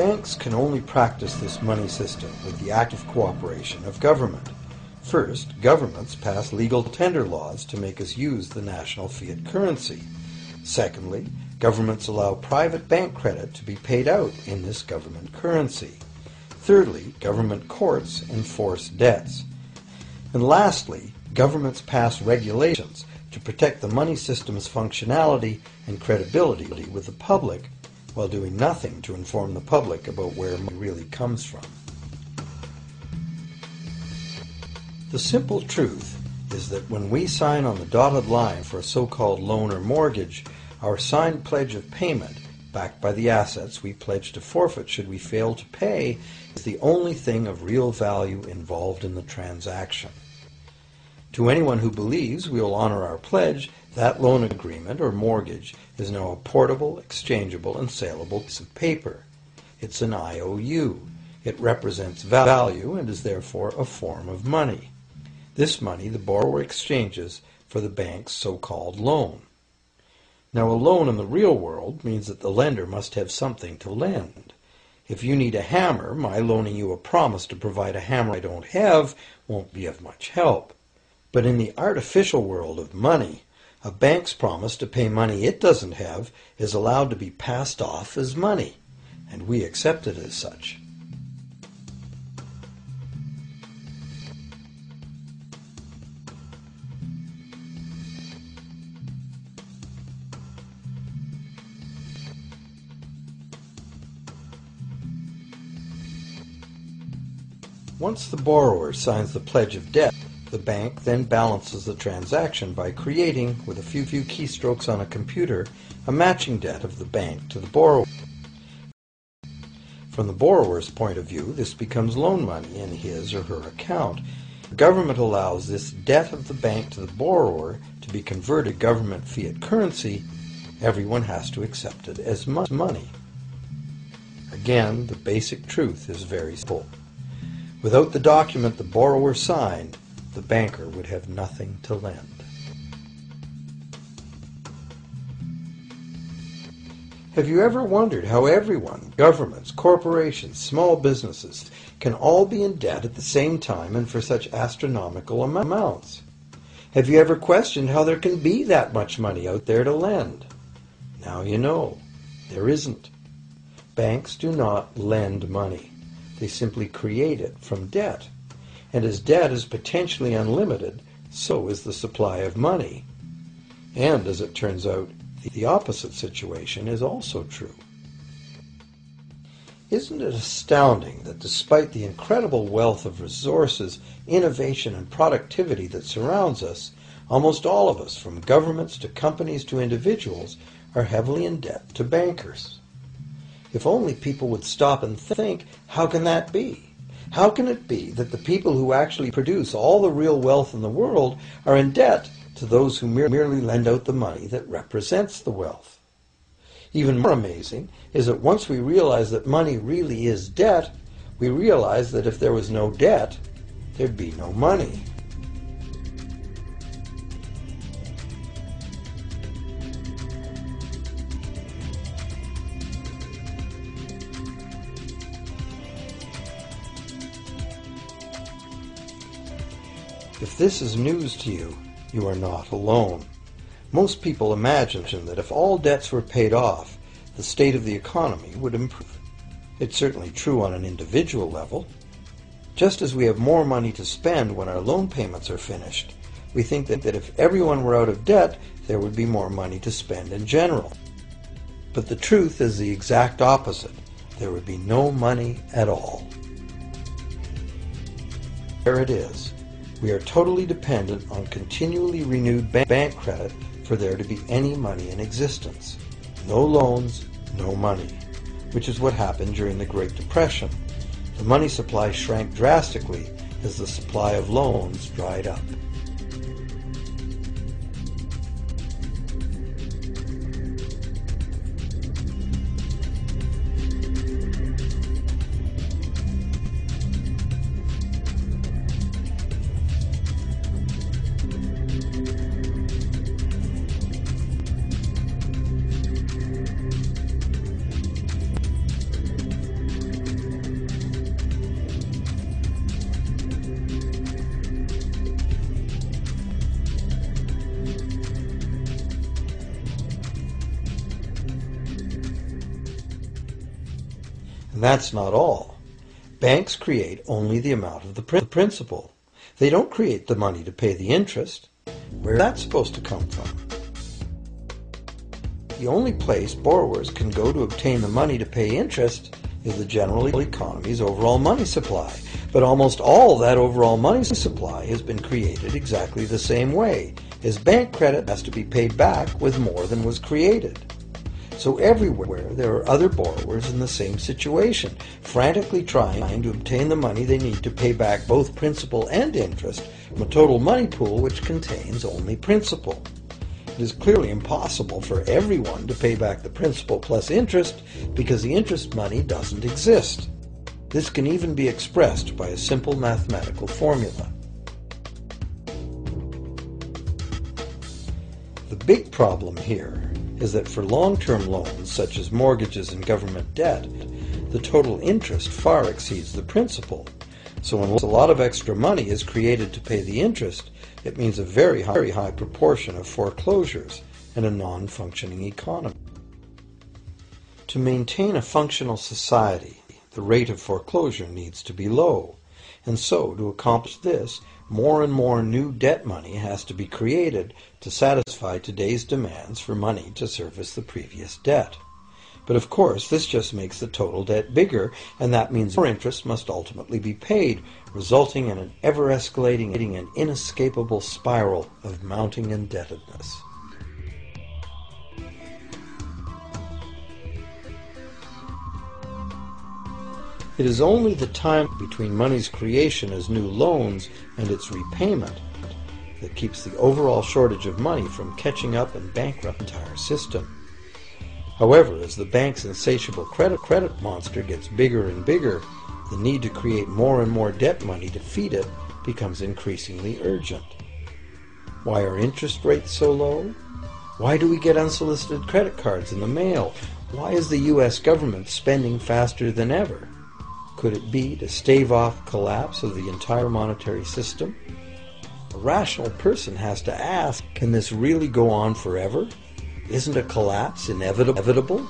Banks can only practice this money system with the active cooperation of government. First, governments pass legal tender laws to make us use the national fiat currency. Secondly, governments allow private bank credit to be paid out in this government currency. Thirdly, government courts enforce debts. And lastly, governments pass regulations to protect the money system's functionality and credibility with the public, while doing nothing to inform the public about where money really comes from. The simple truth is that when we sign on the dotted line for a so-called loan or mortgage, our signed pledge of payment, backed by the assets we pledge to forfeit should we fail to pay, is the only thing of real value involved in the transaction. To anyone who believes we will honor our pledge, that loan agreement or mortgage is now a portable, exchangeable, and saleable piece of paper. It's an IOU. It represents value and is therefore a form of money. This money the borrower exchanges for the bank's so-called loan. Now, a loan in the real world means that the lender must have something to lend. If you need a hammer, my loaning you a promise to provide a hammer I don't have won't be of much help. But in the artificial world of money, a bank's promise to pay money it doesn't have is allowed to be passed off as money, and we accept it as such. Once the borrower signs the pledge of debt, the bank then balances the transaction by creating, with a few keystrokes on a computer, a matching debt of the bank to the borrower. From the borrower's point of view, this becomes loan money in his or her account. The government allows this debt of the bank to the borrower to be converted to government fiat currency. Everyone has to accept it as money. Again, the basic truth is very simple. Without the document the borrower signed, the banker would have nothing to lend. Have you ever wondered how everyone, governments, corporations, small businesses, can all be in debt at the same time and for such astronomical amounts? Have you ever questioned how there can be that much money out there to lend? Now you know. There isn't. Banks do not lend money. They simply create it from debt. And as debt is potentially unlimited, so is the supply of money. And as it turns out, the opposite situation is also true. Isn't it astounding that despite the incredible wealth of resources, innovation, and productivity that surrounds us, almost all of us, from governments to companies to individuals, are heavily in debt to bankers? If only people would stop and think, how can that be? How can it be that the people who actually produce all the real wealth in the world are in debt to those who merely lend out the money that represents the wealth? Even more amazing is that once we realize that money really is debt, we realize that if there was no debt, there'd be no money. If this is news to you, you are not alone. Most people imagine that if all debts were paid off, the state of the economy would improve. It's certainly true on an individual level. Just as we have more money to spend when our loan payments are finished, we think that if everyone were out of debt, there would be more money to spend in general. But the truth is the exact opposite. There would be no money at all. There it is. We are totally dependent on continually renewed bank credit for there to be any money in existence. No loans, no money, which is what happened during the Great Depression. The money supply shrank drastically as the supply of loans dried up. And that's not all. Banks create only the amount of the principal. They don't create the money to pay the interest. Where is that supposed to come from? The only place borrowers can go to obtain the money to pay interest is the general economy's overall money supply. But almost all that overall money supply has been created exactly the same way, as bank credit has to be paid back with more than was created. So everywhere there are other borrowers in the same situation, frantically trying to obtain the money they need to pay back both principal and interest from a total money pool which contains only principal. It is clearly impossible for everyone to pay back the principal plus interest because the interest money doesn't exist. This can even be expressed by a simple mathematical formula. The big problem here is that for long-term loans, such as mortgages and government debt, the total interest far exceeds the principal. So when a lot of extra money is created to pay the interest, it means a very high proportion of foreclosures and a non-functioning economy. To maintain a functional society, the rate of foreclosure needs to be low. And so, to accomplish this, more and more new debt money has to be created to satisfy today's demands for money to service the previous debt. But of course, this just makes the total debt bigger, and that means more interest must ultimately be paid, resulting in an ever-escalating and inescapable spiral of mounting indebtedness. It is only the time between money's creation as new loans and its repayment that keeps the overall shortage of money from catching up and bankrupting the entire system. However, as the bank's insatiable credit monster gets bigger and bigger, the need to create more and more debt money to feed it becomes increasingly urgent. Why are interest rates so low? Why do we get unsolicited credit cards in the mail? Why is the U.S. government spending faster than ever? Could it be to stave off collapse of the entire monetary system? A rational person has to ask, can this really go on forever? Isn't a collapse inevitable?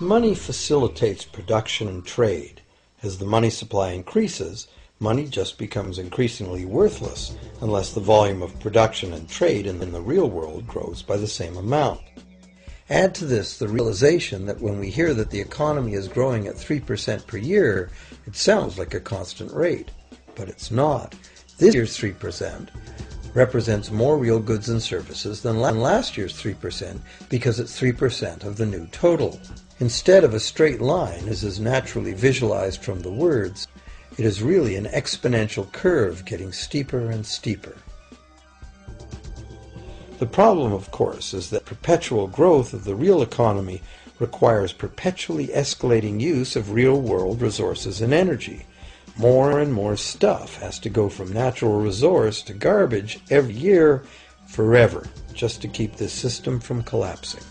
Money facilitates production and trade. As the money supply increases, money just becomes increasingly worthless unless the volume of production and trade in the real world grows by the same amount. Add to this the realization that when we hear that the economy is growing at 3% per year, it sounds like a constant rate, but it's not. This year's 3% represents more real goods and services than last year's 3% because it's 3% of the new total. Instead of a straight line, as is naturally visualized from the words, it is really an exponential curve getting steeper and steeper. The problem, of course, is that perpetual growth of the real economy requires perpetually escalating use of real-world resources and energy. More and more stuff has to go from natural resource to garbage every year, forever, just to keep this system from collapsing.